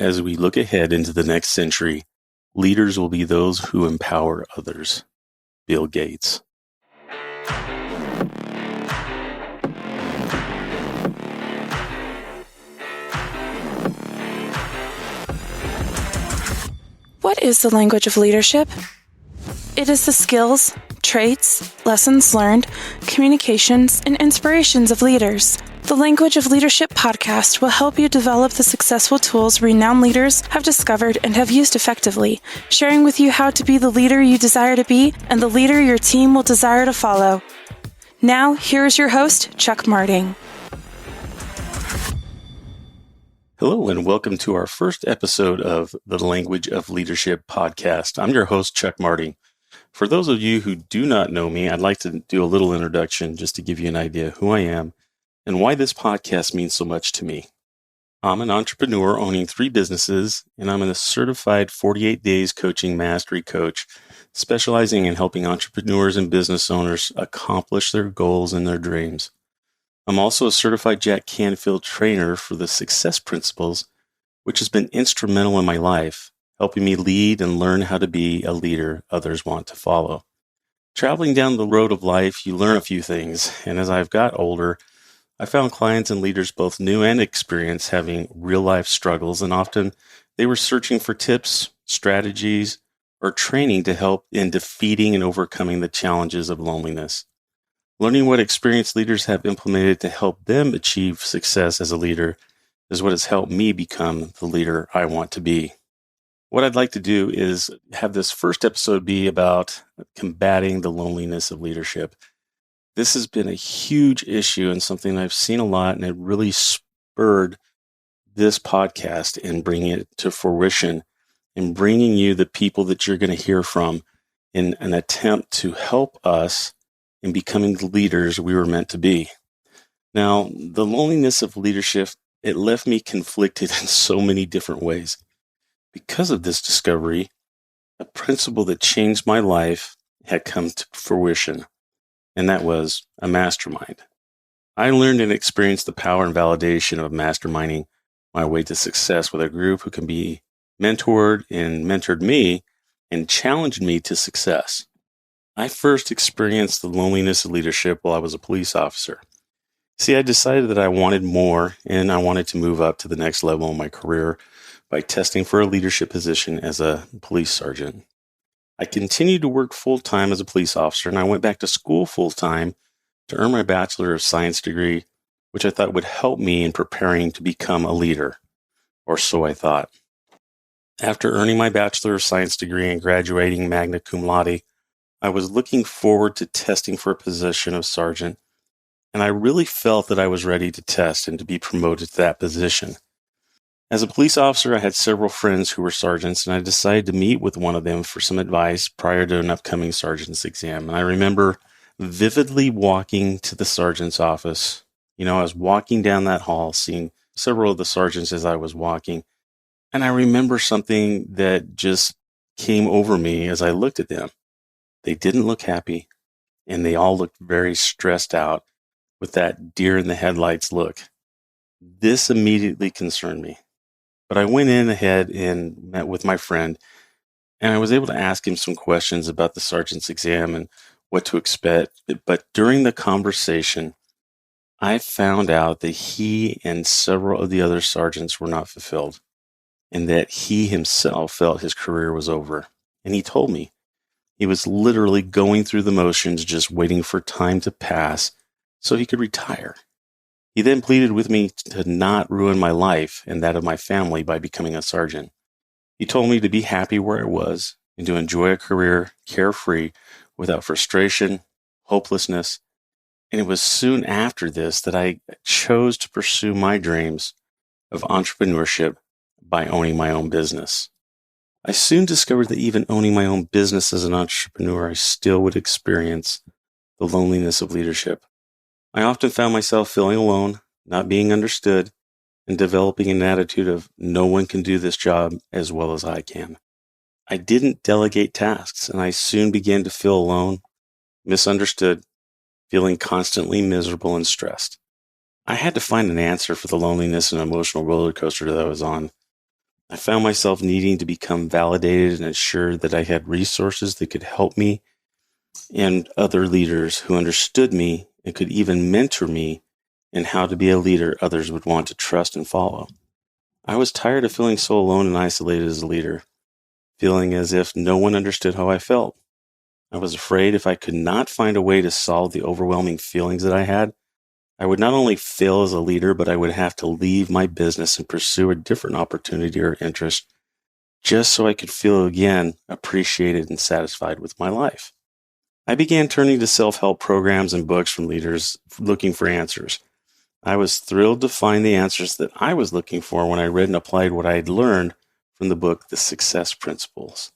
As we look ahead into the next century, leaders will be those who empower others. Bill Gates. What is the language of leadership? It is the skills, traits, lessons learned, communications, and inspirations of leaders. The Language of Leadership podcast will help you develop the successful tools renowned leaders have discovered and have used effectively, sharing with you how to be the leader you desire to be and the leader your team will desire to follow. Now, here is your host, Chuck Marting. Hello, and welcome to our first episode of the Language of Leadership podcast. I'm your host, Chuck Marting. For those of you who do not know me, I'd like to do a little introduction just to give you an idea of who I am and why this podcast means so much to me. I'm an entrepreneur owning 3 businesses, and I'm a certified 48 days coaching mastery coach, specializing in helping entrepreneurs and business owners accomplish their goals and their dreams. I'm also a certified Jack Canfield trainer for the Success Principles, which has been instrumental in my life, helping me lead and learn how to be a leader others want to follow. Traveling down the road of life, you learn a few things, and as I've got older, I found clients and leaders, both new and experienced, having real-life struggles, and often they were searching for tips, strategies, or training to help in defeating and overcoming the challenges of loneliness. Learning what experienced leaders have implemented to help them achieve success as a leader is what has helped me become the leader I want to be. What I'd like to do is have this first episode be about combating the loneliness of leadership. This has been a huge issue and something I've seen a lot, and it really spurred this podcast and bringing it to fruition and bringing you the people that you're going to hear from in an attempt to help us in becoming the leaders we were meant to be. Now, the loneliness of leadership, it left me conflicted in so many different ways. Because of this discovery, a principle that changed my life had come to fruition, and that was a mastermind. I learned and experienced the power and validation of masterminding my way to success with a group who can be mentored and mentored me and challenged me to success. I first experienced the loneliness of leadership while I was a police officer. See, I decided that I wanted more and I wanted to move up to the next level in my career by testing for a leadership position as a police sergeant. I continued to work full-time as a police officer, and I went back to school full-time to earn my Bachelor of Science degree, which I thought would help me in preparing to become a leader, or so I thought. After earning my Bachelor of Science degree and graduating magna cum laude, I was looking forward to testing for a position of sergeant, and I really felt that I was ready to test and to be promoted to that position. As a police officer, I had several friends who were sergeants, and I decided to meet with one of them for some advice prior to an upcoming sergeant's exam. And I remember vividly walking to the sergeant's office. I was walking down that hall, seeing several of the sergeants as I was walking. And I remember something that just came over me as I looked at them. They didn't look happy, and they all looked very stressed out with that deer in the headlights look. This immediately concerned me. But I went in ahead and met with my friend, and I was able to ask him some questions about the sergeant's exam and what to expect. But during the conversation, I found out that he and several of the other sergeants were not fulfilled, and that he himself felt his career was over. And he told me he was literally going through the motions, just waiting for time to pass so he could retire. He then pleaded with me to not ruin my life and that of my family by becoming a sergeant. He told me to be happy where I was and to enjoy a career carefree without frustration, hopelessness. And it was soon after this that I chose to pursue my dreams of entrepreneurship by owning my own business. I soon discovered that even owning my own business as an entrepreneur, I still would experience the loneliness of leadership. I often found myself feeling alone, not being understood, and developing an attitude of no one can do this job as well as I can. I didn't delegate tasks, and I soon began to feel alone, misunderstood, feeling constantly miserable and stressed. I had to find an answer for the loneliness and emotional roller coaster that I was on. I found myself needing to become validated and assured that I had resources that could help me and other leaders who understood me and could even mentor me in how to be a leader others would want to trust and follow. I was tired of feeling so alone and isolated as a leader, feeling as if no one understood how I felt. I was afraid if I could not find a way to solve the overwhelming feelings that I had, I would not only fail as a leader, but I would have to leave my business and pursue a different opportunity or interest just so I could feel again appreciated and satisfied with my life. I began turning to self-help programs and books from leaders looking for answers. I was thrilled to find the answers that I was looking for when I read and applied what I had learned from the book, The Success Principles.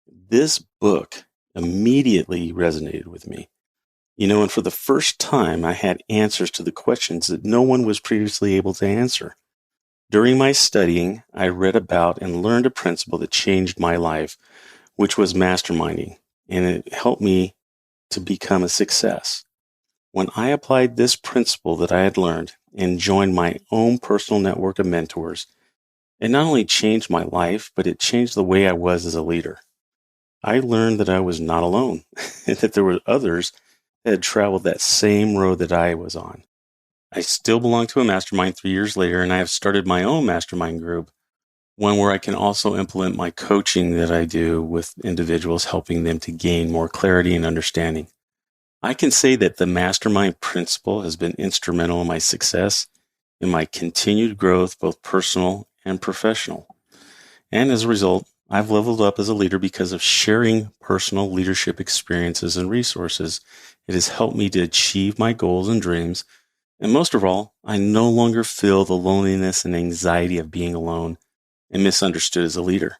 This book immediately resonated with me. And for the first time, I had answers to the questions that no one was previously able to answer. During my studying, I read about and learned a principle that changed my life, which was masterminding, and it helped me to become a success. When I applied this principle that I had learned and joined my own personal network of mentors, it not only changed my life, but it changed the way I was as a leader. I learned that I was not alone and that there were others that had traveled that same road that I was on. I still belong to a mastermind 3 years later, and I have started my own mastermind group, one where I can also implement my coaching that I do with individuals, helping them to gain more clarity and understanding. I can say that the mastermind principle has been instrumental in my success, in my continued growth, both personal and professional. And as a result, I've leveled up as a leader because of sharing personal leadership experiences and resources. It has helped me to achieve my goals and dreams. And most of all, I no longer feel the loneliness and anxiety of being alone and misunderstood as a leader.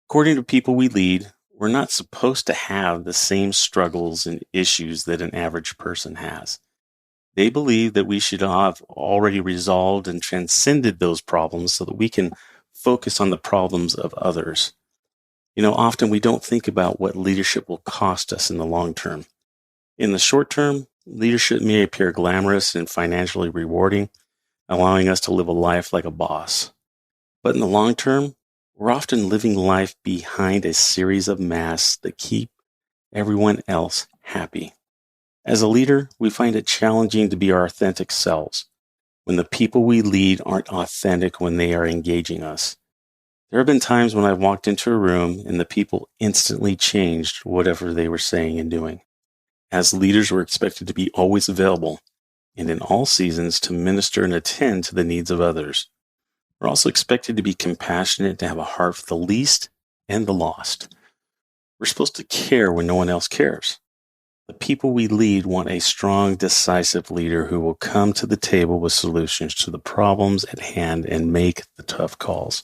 According to people we lead, we're not supposed to have the same struggles and issues that an average person has. They believe that we should have already resolved and transcended those problems so that we can focus on the problems of others. Often we don't think about what leadership will cost us in the long term. In the short term, leadership may appear glamorous and financially rewarding, allowing us to live a life like a boss. But in the long term, we're often living life behind a series of masks that keep everyone else happy. As a leader, we find it challenging to be our authentic selves when the people we lead aren't authentic when they are engaging us. There have been times when I've walked into a room and the people instantly changed whatever they were saying and doing. As leaders, we're expected to be always available and in all seasons to minister and attend to the needs of others. We're also expected to be compassionate, to have a heart for the least and the lost. We're supposed to care when no one else cares. The people we lead want a strong, decisive leader who will come to the table with solutions to the problems at hand and make the tough calls.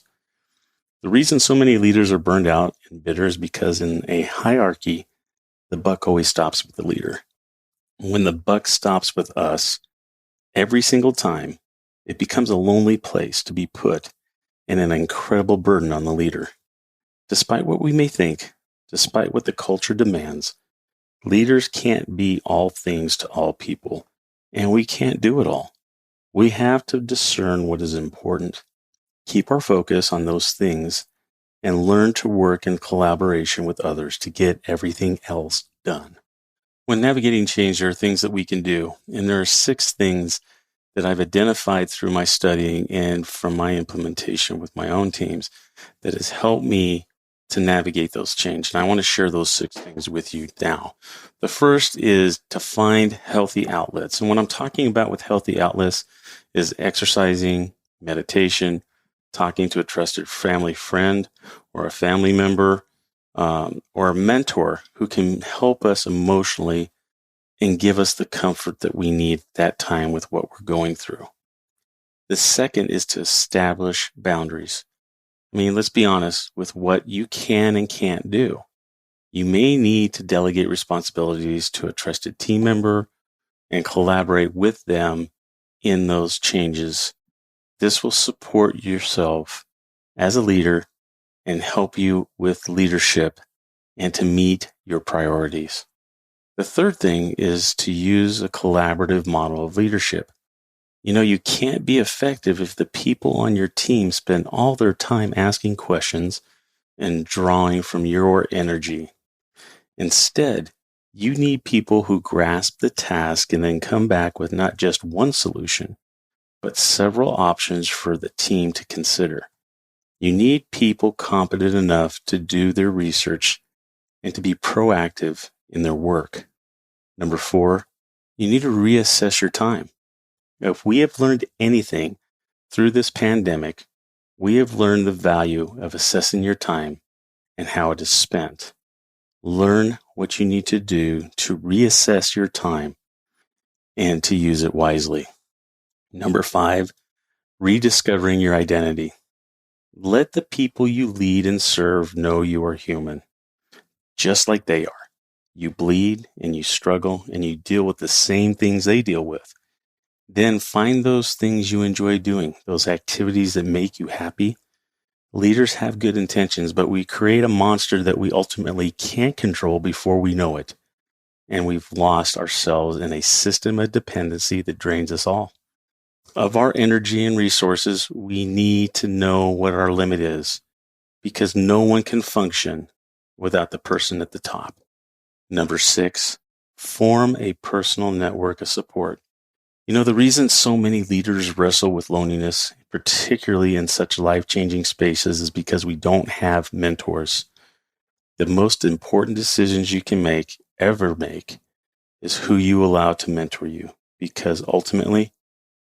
The reason so many leaders are burned out and bitter is because in a hierarchy, the buck always stops with the leader. When the buck stops with us, every single time, it becomes a lonely place to be put and an incredible burden on the leader. Despite what we may think, despite what the culture demands, leaders can't be all things to all people, and we can't do it all. We have to discern what is important, keep our focus on those things, and learn to work in collaboration with others to get everything else done. When navigating change, there are things that we can do, and there are 6 things that I've identified through my studying and from my implementation with my own teams that has helped me to navigate those changes. And I want to share those 6 things with you now. The first is to find healthy outlets. And what I'm talking about with healthy outlets is exercising, meditation, talking to a trusted family friend or a family member or a mentor who can help us emotionally and give us the comfort that we need at that time with what we're going through. The second is to establish boundaries. Let's be honest with what you can and can't do. You may need to delegate responsibilities to a trusted team member and collaborate with them in those changes. This will support yourself as a leader and help you with leadership and to meet your priorities. The third thing is to use a collaborative model of leadership. You can't be effective if the people on your team spend all their time asking questions and drawing from your energy. Instead, you need people who grasp the task and then come back with not just one solution, but several options for the team to consider. You need people competent enough to do their research and to be proactive in their work. Number 4, you need to reassess your time. If we have learned anything through this pandemic, we have learned the value of assessing your time and how it is spent. Learn what you need to do to reassess your time and to use it wisely. Number 5, rediscovering your identity. Let the people you lead and serve know you are human, just like they are. You bleed and you struggle and you deal with the same things they deal with. Then find those things you enjoy doing, those activities that make you happy. Leaders have good intentions, but we create a monster that we ultimately can't control before we know it. And we've lost ourselves in a system of dependency that drains us all. Of our energy and resources, we need to know what our limit is, because no one can function without the person at the top. Number 6, form a personal network of support. The reason so many leaders wrestle with loneliness, particularly in such life-changing spaces, is because we don't have mentors. The most important decisions you can ever make, is who you allow to mentor you, because ultimately,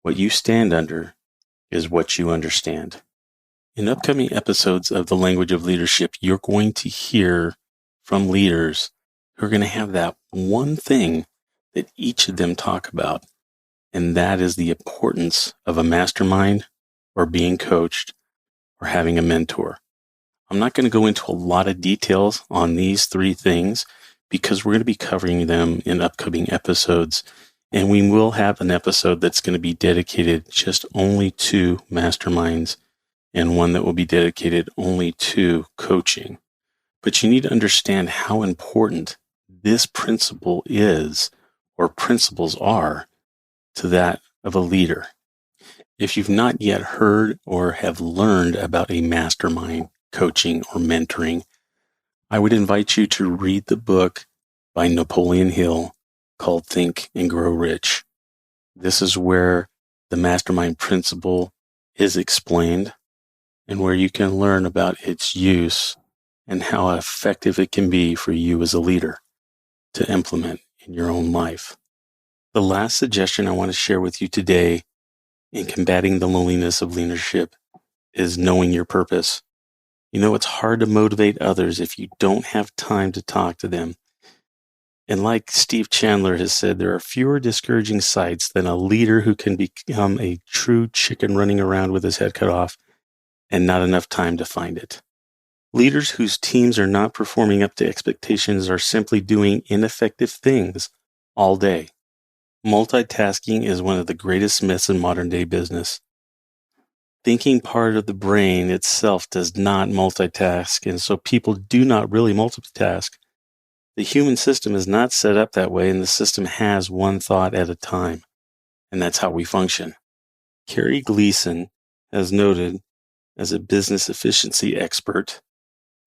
what you stand under is what you understand. In upcoming episodes of The Language of Leadership, you're going to hear from leaders who are going to have that one thing that each of them talk about, and that is the importance of a mastermind or being coached or having a mentor. I'm not going to go into a lot of details on these 3 things because we're going to be covering them in upcoming episodes. And we will have an episode that's going to be dedicated just only to masterminds and one that will be dedicated only to coaching. But you need to understand how important this principle is, or principles are, to that of a leader. If you've not yet heard or have learned about a mastermind, coaching, or mentoring, I would invite you to read the book by Napoleon Hill called Think and Grow Rich. This is where the mastermind principle is explained and where you can learn about its use and how effective it can be for you as a leader to implement in your own life. The last suggestion I want to share with you today in combating the loneliness of leadership is knowing your purpose. It's hard to motivate others if you don't have time to talk to them. And like Steve Chandler has said, there are fewer discouraging sights than a leader who can become a true chicken running around with his head cut off and not enough time to find it. Leaders whose teams are not performing up to expectations are simply doing ineffective things all day. Multitasking is one of the greatest myths in modern day business. Thinking part of the brain itself does not multitask, and so people do not really multitask. The human system is not set up that way, and the system has one thought at a time, and that's how we function. Carrie Gleason has noted, as a business efficiency expert,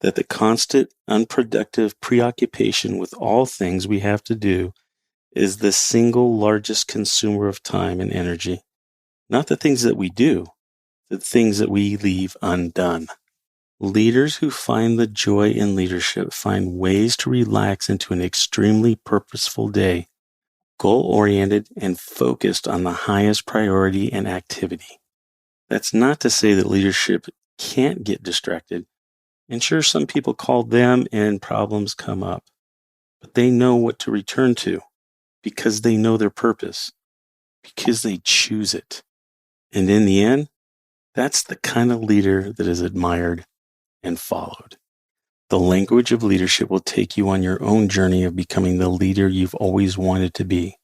that the constant, unproductive preoccupation with all things we have to do is the single largest consumer of time and energy. Not the things that we do, the things that we leave undone. Leaders who find the joy in leadership find ways to relax into an extremely purposeful day, goal-oriented and focused on the highest priority and activity. That's not to say that leadership can't get distracted. And sure, some people call them and problems come up, but they know what to return to because they know their purpose, because they choose it. And in the end, that's the kind of leader that is admired and followed. The language of leadership will take you on your own journey of becoming the leader you've always wanted to be.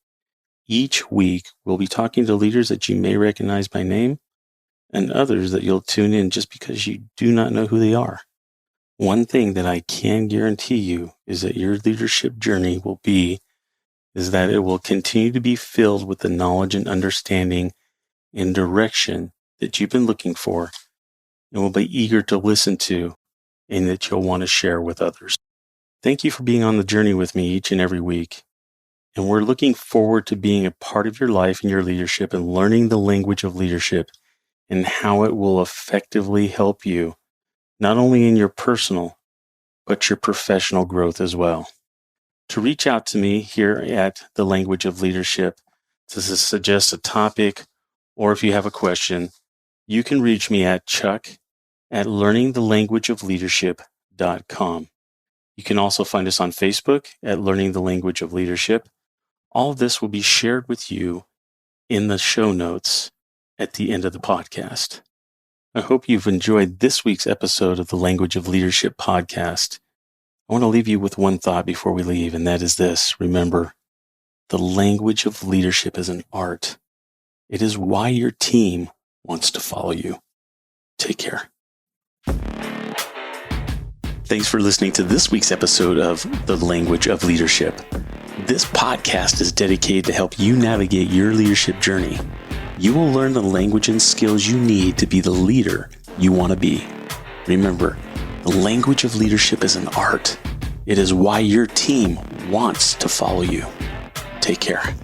Each week, we'll be talking to leaders that you may recognize by name and others that you'll tune in just because you do not know who they are. One thing that I can guarantee you is that your leadership journey is that it will continue to be filled with the knowledge and understanding and direction that you've been looking for and will be eager to listen to and that you'll want to share with others. Thank you for being on the journey with me each and every week. And we're looking forward to being a part of your life and your leadership and learning the language of leadership and how it will effectively help you, not only in your personal, but your professional growth as well. To reach out to me here at The Language of Leadership to suggest a topic, or if you have a question, you can reach me at chuck@learningthelanguageofleadership.com. You can also find us on Facebook at Learning the Language of Leadership. All of this will be shared with you in the show notes at the end of the podcast. I hope you've enjoyed this week's episode of the Language of Leadership podcast. I want to leave you with one thought before we leave, and that is this. Remember, the language of leadership is an art. It is why your team wants to follow you. Take care. Thanks for listening to this week's episode of The Language of Leadership. This podcast is dedicated to help you navigate your leadership journey. You will learn the language and skills you need to be the leader you want to be. Remember, the language of leadership is an art. It is why your team wants to follow you. Take care.